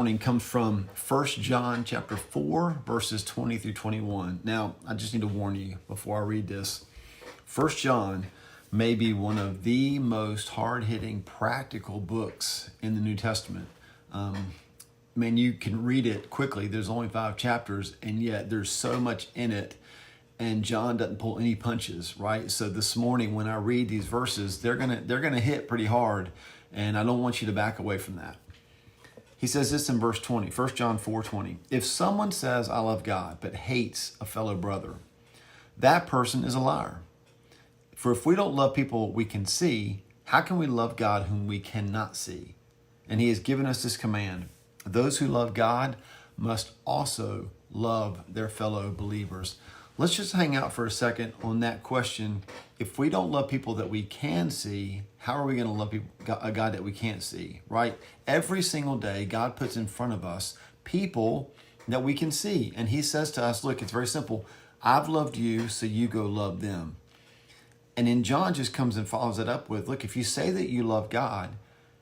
Morning comes from 1 John chapter 4, verses 20 through 21. Now, I just need to warn you before I read this. 1 John may be one of the most hard-hitting practical books in the New Testament. Man, you can read it quickly. There's only 5 chapters, and yet there's so much in it, and John doesn't pull any punches, right? So this morning when I read these verses, they're gonna hit pretty hard, and I don't want you to back away from that. He says this in verse 20, 1 John 4:20. If someone says, I love God, but hates a fellow brother, that person is a liar. For if we don't love people we can see, how can we love God whom we cannot see? And he has given us this command. Those who love God must also love their fellow believers. Let's just hang out for a second on that question. If we don't love people that we can see, how are we going to love a God that we can't see, right? Every single day, God puts in front of us people that we can see. And he says to us, look, it's very simple. I've loved you, so you go love them. And then John just comes and follows it up with, look, if you say that you love God,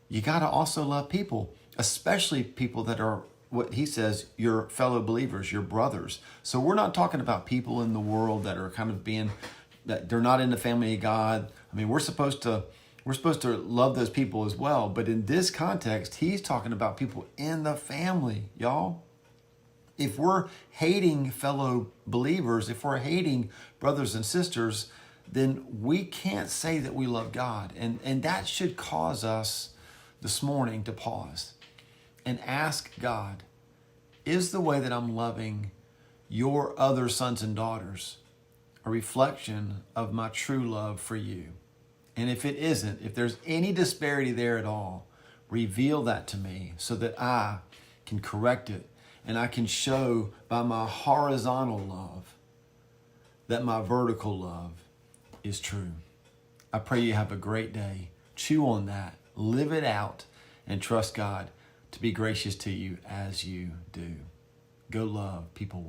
you got to also love people, especially people that are what he says, your fellow believers, your brothers. So we're not talking about people in the world that are kind of that they're not in the family of God. I mean, we're supposed to love those people as well. But in this context, he's talking about people in the family, y'all. If we're hating fellow believers, if we're hating brothers and sisters, then we can't say that we love God. And that should cause us this morning to pause and ask God, is the way that I'm loving your other sons and daughters a reflection of my true love for you? And if it isn't, if there's any disparity there at all, reveal that to me so that I can correct it and I can show by my horizontal love that my vertical love is true. I pray you have a great day. Chew on that, live it out, and trust God to be gracious to you as you do. Go love people well.